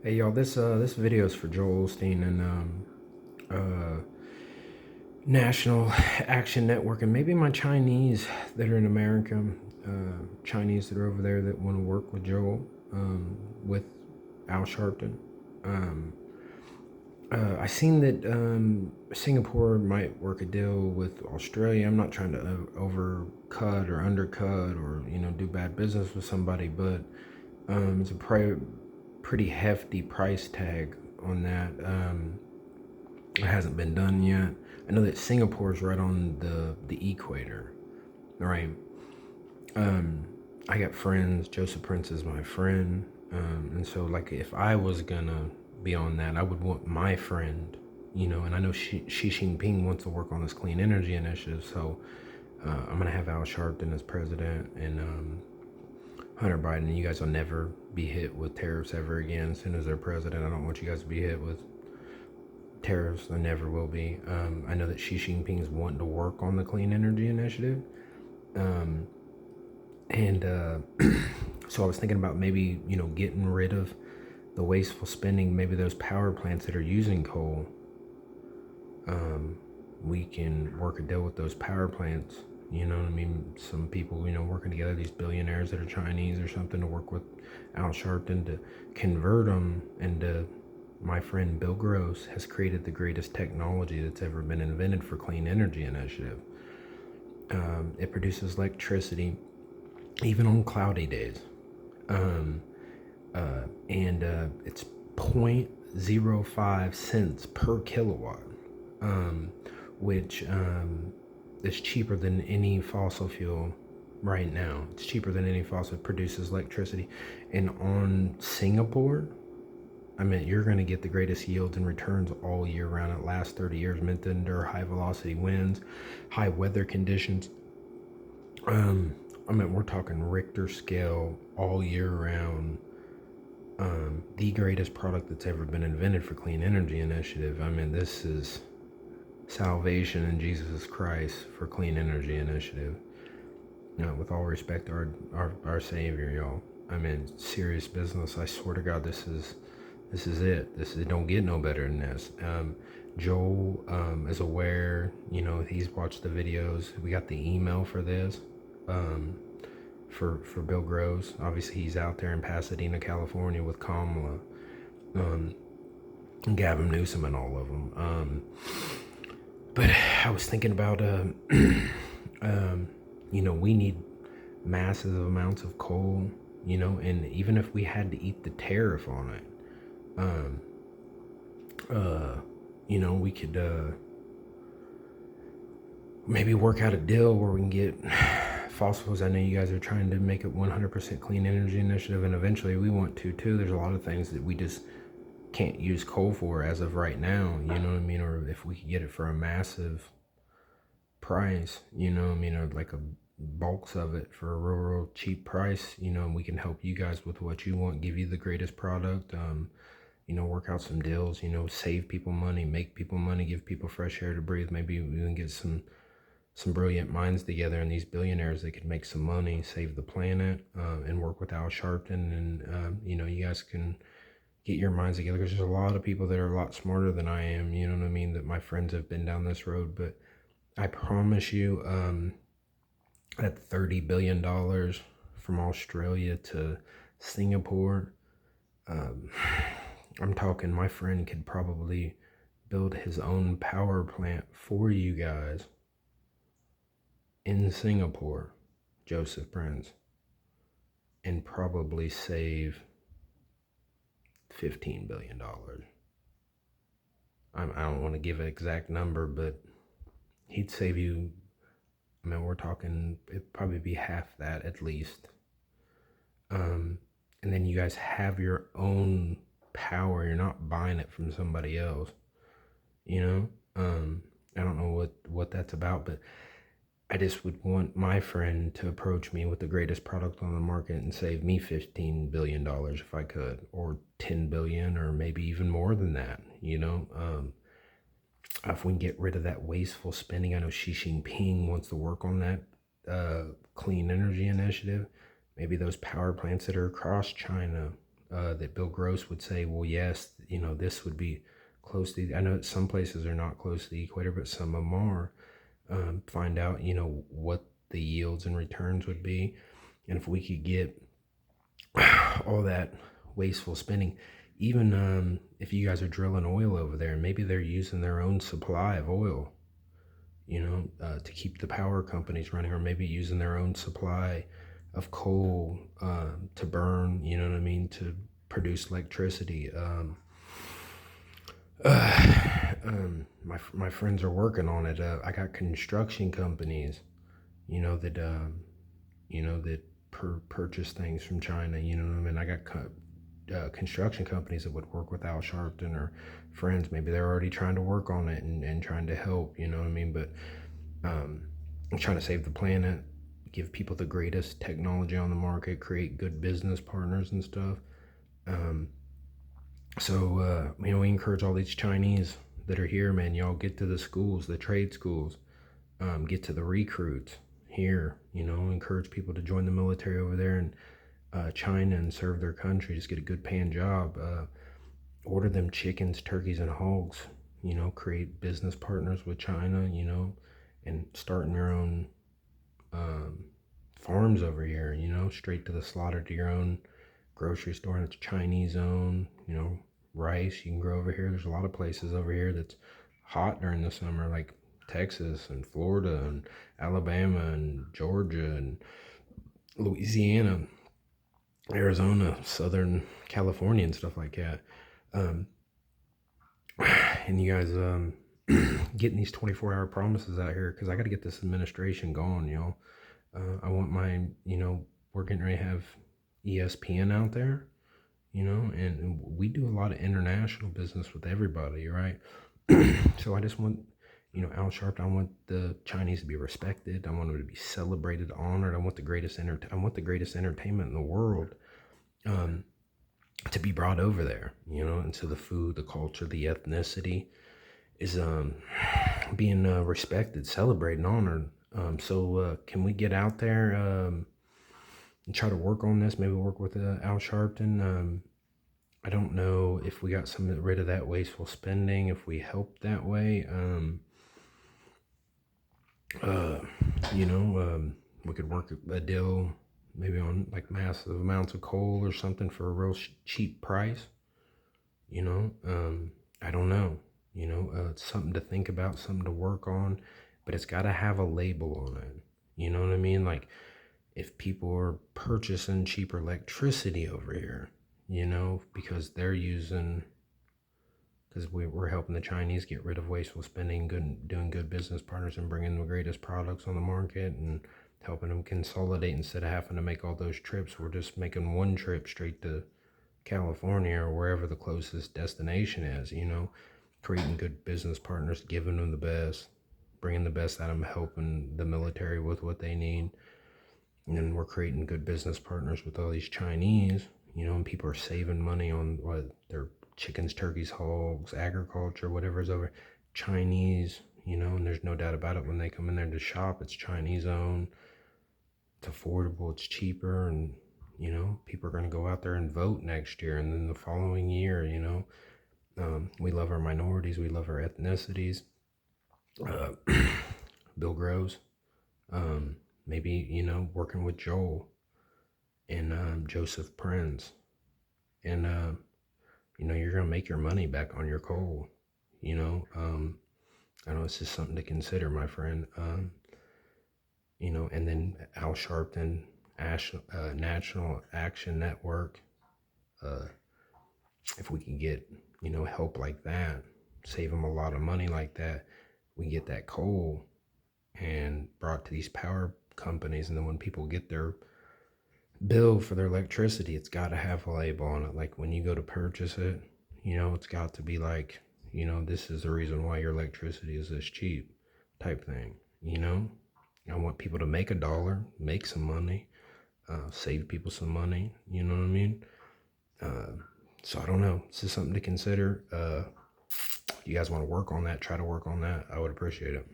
Hey y'all, this video is for Joel Osteen and National Action Network, and maybe my Chinese that are in America, Chinese that are over there that want to work with Joel, with Al Sharpton. Um, I seen that Singapore might work a deal with Australia. I'm not trying to overcut or undercut or do bad business with somebody, but it's a pretty hefty price tag on that. It hasn't been done yet. I know that Singapore's right on the equator, right? I got friends. Joseph Prince is my friend, and so like if I was gonna be on that, I would want my friend, And I know Xi Jinping wants to work on this clean energy initiative, so I'm gonna have Al Sharpton as president and Hunter Biden. You guys will never be hit with tariffs ever again. As soon as they're president, I don't want you guys to be hit with tariffs. There never will be. I know that Xi Jinping is wanting to work on the clean energy initiative. And so I was thinking about maybe, getting rid of the wasteful spending, maybe those power plants that are using coal. We can work a deal with those power plants. You know what I mean? Some people, working together, these billionaires that are Chinese or something, to work with Al Sharpton to convert them into. My friend Bill Gross has created the greatest technology that's ever been invented for clean energy initiative. It produces electricity even on cloudy days. And it's 0.05 cents per kilowatt, which is cheaper than any fossil fuel right now. It's cheaper than any fossil. It produces electricity. And on Singapore, I mean, you're going to get the greatest yields and returns all year round. It lasts 30 years, meant to endure high velocity winds, high weather conditions. I mean, we're talking Richter scale all year round. The greatest product that's ever been invented for clean energy initiative. I mean, this is salvation in Jesus Christ for clean energy initiative. With all respect to our Savior, y'all. I mean, serious business. I swear to God, this is it. It don't get no better than this. Joel is aware. He's watched the videos. We got the email for this. For Bill Gross. Obviously, he's out there in Pasadena, California, with Kamala, and Gavin Newsom, and all of them. But I was thinking about, we need massive amounts of coal. And even if we had to eat the tariff on it. We could maybe work out a deal where we can get fossils. I know you guys are trying to make it 100% clean energy initiative, and eventually we want to too. There's a lot of things that we just can't use coal for as of right now, you know what I mean? Or if we could get it for a massive price, or like a bulks of it for a real cheap price, and we can help you guys with what you want, give you the greatest product, work out some deals, save people money, make people money, give people fresh air to breathe. Maybe we can get some brilliant minds together, and these billionaires that could make some money, save the planet, and work with Al Sharpton. And, you guys can get your minds together, because there's a lot of people that are a lot smarter than I am, you know what I mean, that my friends have been down this road. But I promise you, at $30 billion from Australia to Singapore, I'm talking my friend could probably build his own power plant for you guys in Singapore, Joseph Prince, and probably save $15 billion. I don't want to give an exact number, but he'd save you, I mean, we're talking, it'd probably be half that at least. And then you guys have your own power. You're not buying it from somebody else, I don't know what that's about, but I just would want my friend to approach me with the greatest product on the market and save me $15 billion if I could, or 10 billion, or maybe even more than that, if we can get rid of that wasteful spending. I know Xi Jinping wants to work on that clean energy initiative. Maybe those power plants that are across China, that Bill Gross would say, well, yes, this would be close to I know some places are not close to the equator, but some of them are. Find out, what the yields and returns would be. And if we could get all that wasteful spending, even if you guys are drilling oil over there, maybe they're using their own supply of oil, to keep the power companies running, or maybe using their own supply of coal to burn, to produce electricity. My friends are working on it. I got construction companies, that purchase things from China. I got construction companies that would work with Al Sharpton or friends. Maybe they're already trying to work on it and trying to help. But I'm trying to save the planet, give people the greatest technology on the market, create good business partners and stuff. So we encourage all these Chinese that are here, man. Y'all get to the schools, the trade schools, get to the recruits here. Encourage people to join the military over there in China and serve their country. Just get a good paying job. Order them chickens, turkeys, and hogs. Create business partners with China. And starting your own farms over here. Straight to the slaughter, to your own grocery store, and it's Chinese owned. Rice you can grow over here. There's a lot of places over here that's hot during the summer, like Texas and Florida and Alabama and Georgia and Louisiana, Arizona, Southern California, and stuff like that. And you guys getting these 24-hour promises out here, because I got to get this administration going, I want my, we're getting ready to have ESPN out there, and we do a lot of international business with everybody, right? So I just want, Al Sharpton, I want the Chinese to be respected. I want them to be celebrated, honored. I want the greatest entertainment in the world to be brought over there, and so the food, the culture, the ethnicity is being respected, celebrated, honored. So can we get out there and try to work on this? Maybe work with Al Sharpton. I don't know if we got rid of that wasteful spending, if we help that way. We could work a deal maybe on like massive amounts of coal or something for a real cheap price. I don't know. It's something to think about, something to work on, but it's got to have a label on it. You know what I mean? Like, if people are purchasing cheaper electricity over here, because we're helping the Chinese get rid of wasteful spending, doing good business partners, and bringing the greatest products on the market, and helping them consolidate instead of having to make all those trips. We're just making one trip straight to California or wherever the closest destination is, creating good business partners, giving them the best, bringing the best out of them, helping the military with what they need. And then we're creating good business partners with all these Chinese, and people are saving money on their chickens, turkeys, hogs, agriculture, whatever's over Chinese, and there's no doubt about it. When they come in there to shop, it's Chinese owned, it's affordable, it's cheaper, and, people are going to go out there and vote next year. And then the following year, we love our minorities, we love our ethnicities. Bill Gross, maybe, working with Joel and Joseph Prince, and you're gonna make your money back on your coal. I know it's just something to consider, my friend. And then Al Sharpton, National Action Network. If we can get help like that, save them a lot of money like that, we get that coal and brought to these power companies, and then when people get their bill for their electricity, it's got to have a label on it. Like when you go to purchase it, it's got to be like, this is the reason why your electricity is this cheap, type thing. I want people to make $1, make some money, save people some money. You know what I mean? So I don't know. This is something to consider. If you guys want to work on that, try to work on that. I would appreciate it.